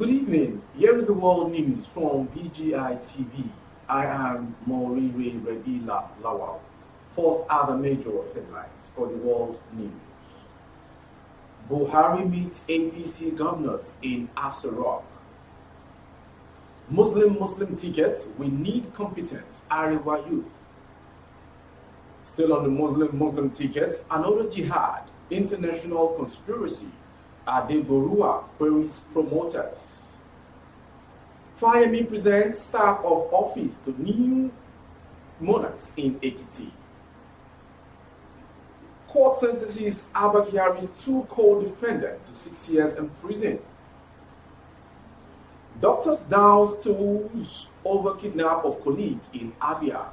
Good evening. Here is the world news from BGI TV. I am Moriri Rebila Lawal. First are the major headlines for the world news. Buhari meets APC governors in Aso Rock. Muslim tickets, we need competence, Arewa youth. Still on the Muslim tickets, another jihad, international conspiracy, Adeborua queries promoters. Fayemi presents staff of office to new monarchs in Ekiti. Court sentences Abba Kyari's two co-defendants to 6 years in prison. Doctors douse tools over kidnap of colleague in Abia.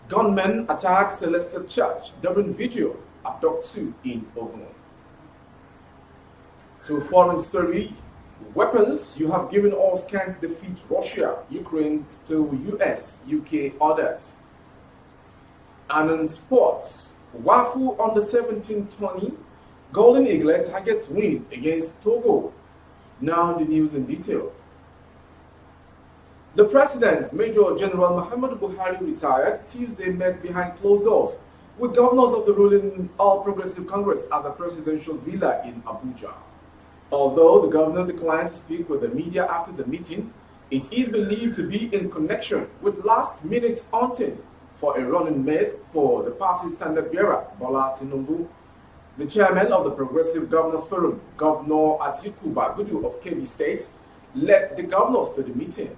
Gunmen attack Celestial Church during vigil, abduct two in Ogun. To foreign story, weapons you have given us can't defeat Russia, Ukraine to US, UK orders. And in sports, Wafu under 17 tourney, Golden Eaglet target win against Togo. Now the news in detail. The President, Major General Muhammadu Buhari, retired Tuesday, met behind closed doors with governors of the ruling All Progressive Congress at the presidential villa in Abuja. Although the governors declined to speak with the media after the meeting, it is believed to be in connection with last-minute hunting for a running mate for the party's standard bearer, Bola Tinubu. The chairman of the Progressive Governors Forum, Governor Atiku Bagudu of Kebbi State, led the governors to the meeting.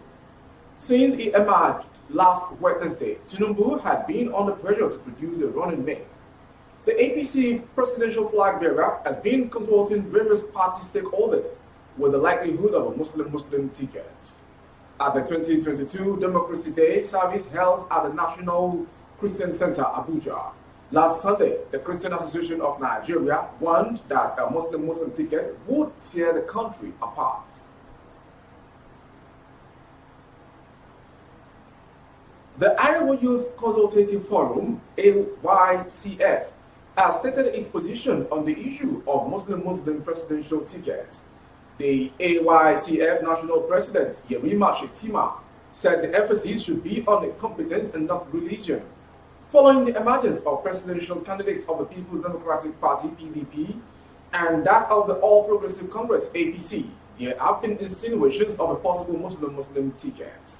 Since he emerged last Wednesday, Tinubu had been under pressure to produce a running mate. The APC presidential flag bearer has been consulting various party stakeholders with the likelihood of a Muslim ticket. At the 2022 Democracy Day service held at the National Christian Center, Abuja, last Sunday, the Christian Association of Nigeria warned that a Muslim ticket would tear the country apart. The Iowa Youth Consultative Forum, AYCF, has stated its position on the issue of Muslim presidential tickets. The AYCF National President, Yerima Shetima, said the emphasis should be on the competence and not religion. Following the emergence of presidential candidates of the People's Democratic Party, PDP, and that of the All Progressive Congress, APC, there have been insinuations of a possible Muslim ticket.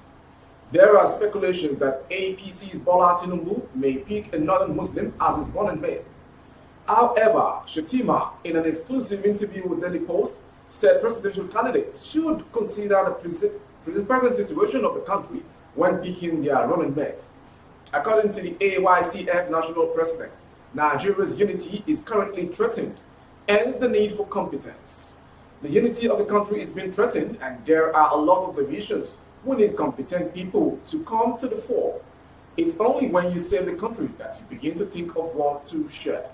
There are speculations that APC's Bola Tinubu may pick another Muslim as his running mate. However, Shetima, in an exclusive interview with Daily Post, said presidential candidates should consider the present situation of the country when picking their running mate. According to the AYCF National President, Nigeria's unity is currently threatened, hence the need for competence. The unity of the country is being threatened, and there are a lot of divisions. We need competent people to come to the fore. It's only when you save the country that you begin to think of what to share.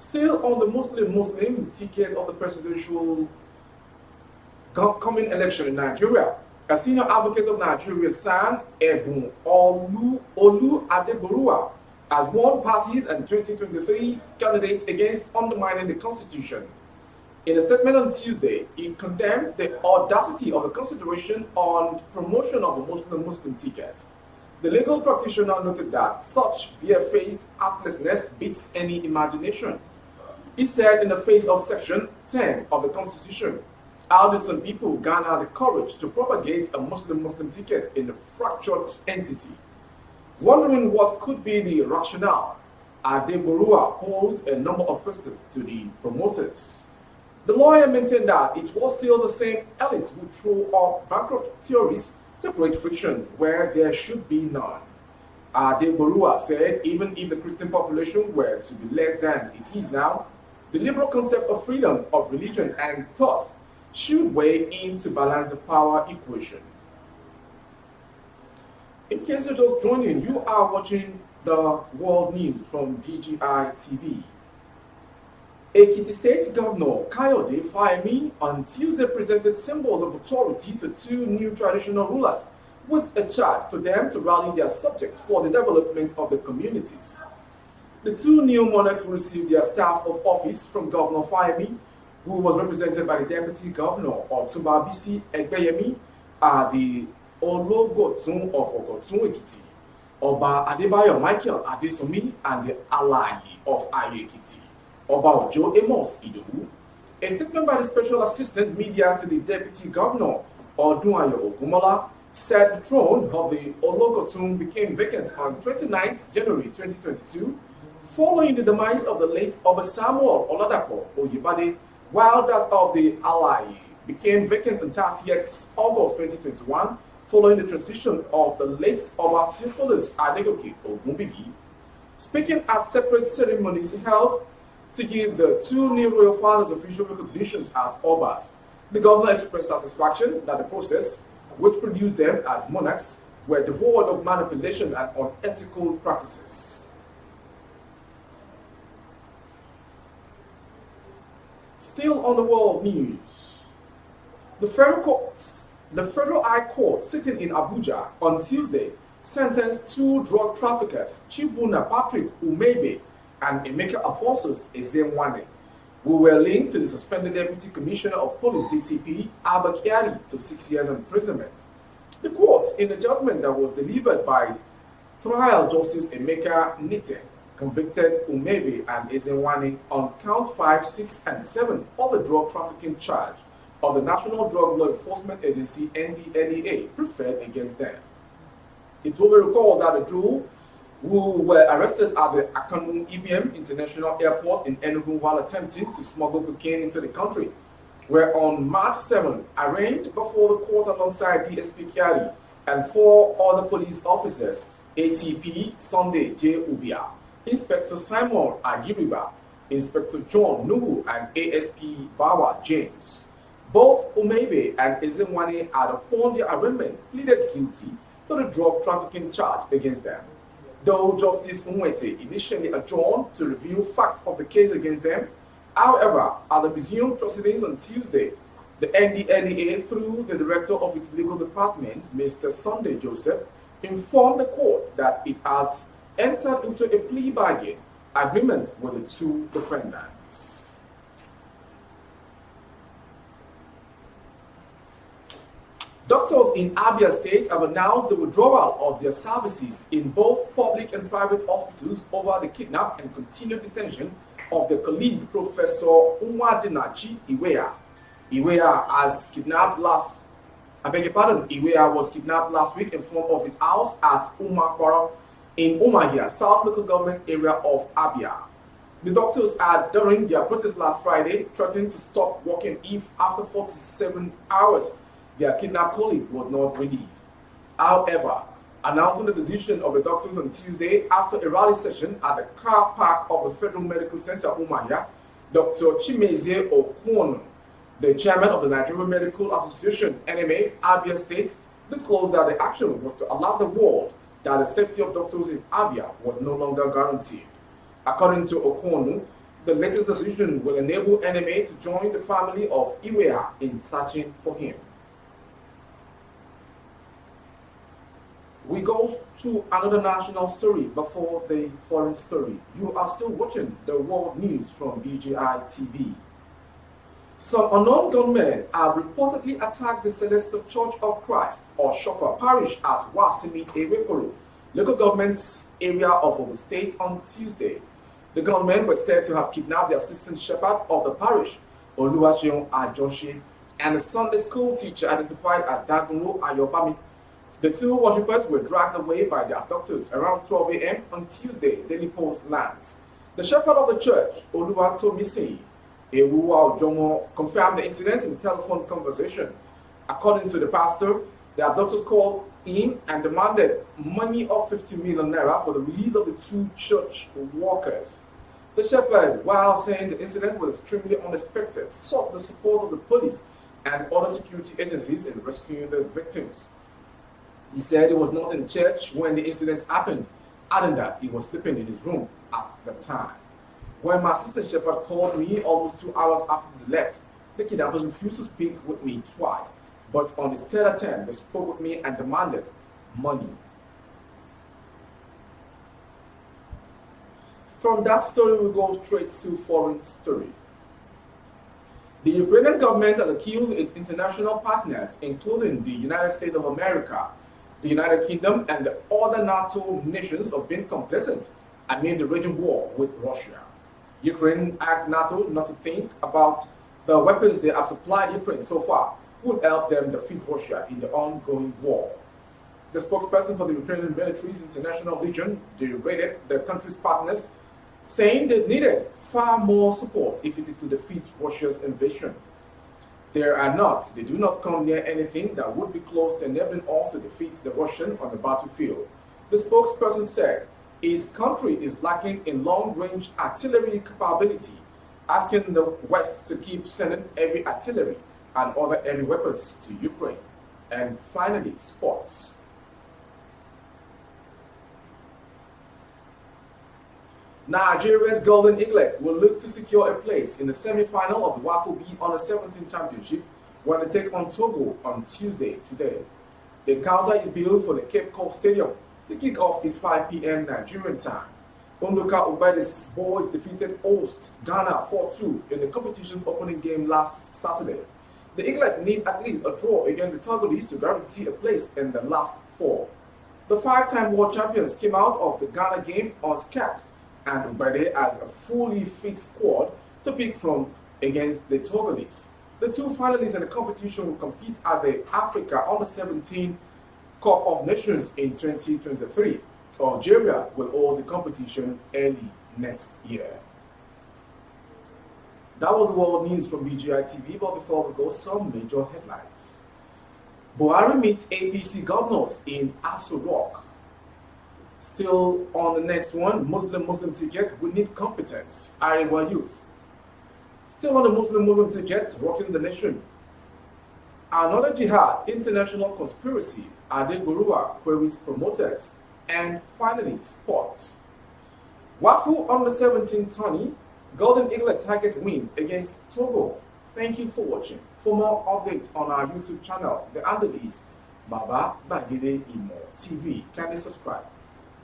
Still on the Muslim ticket of the presidential coming election in Nigeria, a senior advocate of Nigeria, San Ebun Olu Adeborua, has warned parties and 2023 candidates against undermining the constitution. In a statement on Tuesday, he condemned the audacity of the consideration on promotion of a Muslim ticket. The legal practitioner noted that such bare-faced heartlessness beats any imagination. He said in the face of Section 10 of the Constitution, how did some people garner the courage to propagate a Muslim ticket in a fractured entity? Wondering what could be the rationale, Adeborua posed a number of questions to the promoters. The lawyer maintained that it was still the same elite who threw up bankrupt theories to create friction where there should be none. Adeborua said even if the Christian population were to be less than it is now, the liberal concept of freedom of religion and thought should weigh in to balance the power equation. In case you're just joining, you are watching the world news from BGI TV. Ekiti State Governor Kayode Fayemi on Tuesday presented symbols of authority to two new traditional rulers with a charge to them to rally their subjects for the development of the communities. The two new monarchs received their staff of office from Governor Fayemi, who was represented by the Deputy Governor Otumba Bisi Egbeyemi, the Ologotun of Ogotun Ekiti, Oba Adebayo Michael Adesomi, and the Alayi of Ayo Ekiti, Oba Ojo Amos Idowu. A statement by the Special Assistant Media to the Deputy Governor, Odunayo Ogumola, said the throne of the Ologotun became vacant on 29th January 2022, following the demise of the late Oba Samuel Oladapo Oyebade, while that of the Alayi became vacant on 30th August 2021, following the transition of the late Oba Theophilus Adegoke Ogunbigi. Speaking at separate ceremonies held to give the two new royal fathers official recognitions as Obas, the governor expressed satisfaction that the process, which produced them as monarchs, were devoid of manipulation and unethical practices. Still on the world news, the Federal High Court sitting in Abuja on Tuesday sentenced two drug traffickers, Chibuna Patrick Umebe and Emeka Afonso Ezenwane, who were linked to the suspended Deputy Commissioner of Police DCP Abba Kyari to 6 years imprisonment. The court, in a judgment that was delivered by Trial Justice Emeka Nite, convicted Umebe and Ezenwane on count 5, 6, and 7 of the drug trafficking charge of the National Drug Law Enforcement Agency NDLEA preferred against them. It will be recalled that the duo, who were arrested at the Akanu EBM International Airport in Enugu while attempting to smuggle cocaine into the country, were on March 7 arraigned before the court alongside DSP Kyari and 4 other police officers, ACP Sunday J. Ubia, Inspector Simon Agiriba, Inspector John Nuhu, and ASP Bawa James. Both Umebe and Ezenwane had, upon their arraignment, pleaded guilty to the drug trafficking charge against them. Though Justice Nwete initially adjourned to review facts of the case against them, however, at the resumed proceedings on Tuesday, the NDLEA, through the director of its legal department, Mr. Sunday Joseph, informed the court that it has entered into a plea bargain agreement with the two defendants. Doctors in Abia State have announced the withdrawal of their services in both public and private hospitals over the kidnap and continued detention of their colleague, Professor Nwadinachi Iweah. Iweah was kidnapped last week in front of his house at Umakwara in Umahia, South Local Government Area of Abia. The doctors had, during their protest last Friday, threatened to stop working if, after 47 hours, their kidnapped colleague was not released. However, announcing the decision of the doctors on Tuesday after a rally session at the car park of the Federal Medical Center Umahia, Dr. Chimezie Okwonu, the chairman of the Nigerian Medical Association NMA Abia State, disclosed that the action was to alert the world that the safety of doctors in Abia was no longer guaranteed. According to Okwonu, the latest decision will enable NMA to join the family of Iweah in searching for him. We go to another national story before the foreign story. You are still watching the world news from BGI TV. Some unknown gunmen have reportedly attacked the Celestial Church of Christ, or Shofa Parish at Wasimi Ewekoro, local government's area of Ogun State on Tuesday. The gunmen were said to have kidnapped the assistant shepherd of the parish, Oluwaseun Ajoshi, and a Sunday school teacher identified as Dagunro Ayobami. The two worshippers were dragged away by their abductors around 12 a.m. on Tuesday, Daily Post lands. The shepherd of the church, Oluwatomisei Ewuwa Ojomo, confirmed the incident in a telephone conversation. According to the pastor, the abductors called in and demanded money of 50 million naira for the release of the two church workers. The shepherd, while saying the incident was extremely unexpected, sought the support of the police and other security agencies in rescuing the victims. He said he was not in church when the incident happened, adding that he was sleeping in his room at the time. When my assistant shepherd called me almost 2 hours after they left, the kidnappers refused to speak with me twice, but on his third attempt, they spoke with me and demanded money. From that story, we go straight to foreign story. The Ukrainian government has accused its international partners, including the United States of America, the United Kingdom, and the other NATO nations, of being complicit amid the raging war with Russia. Ukraine asked NATO not to think about the weapons they have supplied Ukraine so far would help them defeat Russia in the ongoing war. The spokesperson for the Ukrainian military's International Legion derided the country's partners, saying they needed far more support if it is to defeat Russia's invasion. They do not come near anything that would be close to enabling us to defeat the Russian on the battlefield. The spokesperson said his country is lacking in long-range artillery capability, asking the West to keep sending heavy artillery and other heavy weapons to Ukraine. And finally, sports. Nigeria's Golden Eaglet will look to secure a place in the semi-final of the WAFU B Under-17 Championship when they take on Togo on Tuesday today. The encounter is billed for the Cape Coast Stadium. The kickoff is 5 p.m. Nigerian time. Ondoka Ubade's boys defeated host Ghana 4-2 in the competition's opening game last Saturday. The Eaglet need at least a draw against the Togolese to guarantee a place in the last four. The five-time world champions came out of the Ghana game unscathed, and Ubade has a fully fit squad to pick from against the Togolese. The two finalists in the competition will compete at the Africa Under-17 Cup of Nations in 2023. Algeria will host the competition early next year. That was the world news from BGI TV, but before we go, some major headlines. Buhari meets APC governors in Aso Rock. Still on the next one, Muslim ticket, we need competence, Arewa youth. Still on the Muslim ticket, rocking the nation. Another jihad, international conspiracy, Adegburua queries promoters. And finally, sports. Wafu Under-17 tourney, Golden Eaglet target win against Togo. Thank you for watching. For more updates on our YouTube channel, the handle is Baba Bagide Imo TV. Kindly subscribe.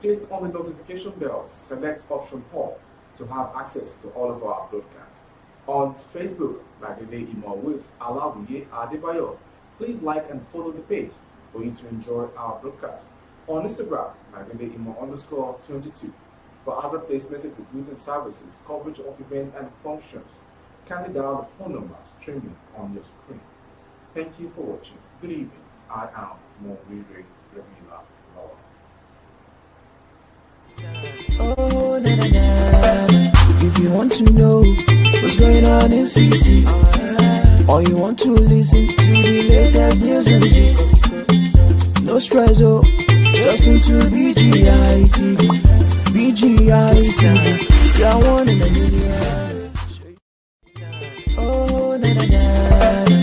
Click on the notification bell, select option 4 to have access to all of our broadcasts. On Facebook, Bagide Imo with Alawiye Adebayo. Please like and follow the page for you to enjoy our broadcast. On Instagram, Bagide Imo _22. For other placement and recruiting services, coverage of events and functions, kindly dial the phone number streaming on your screen. Thank you for watching. Good evening. I am Moriri Remila Law. Oh, na na na. If you want to know what's going on in city, or you want to listen to the latest news and gist, no stress, oh, just tune to BGI TV. BGI TV, you're one in a million.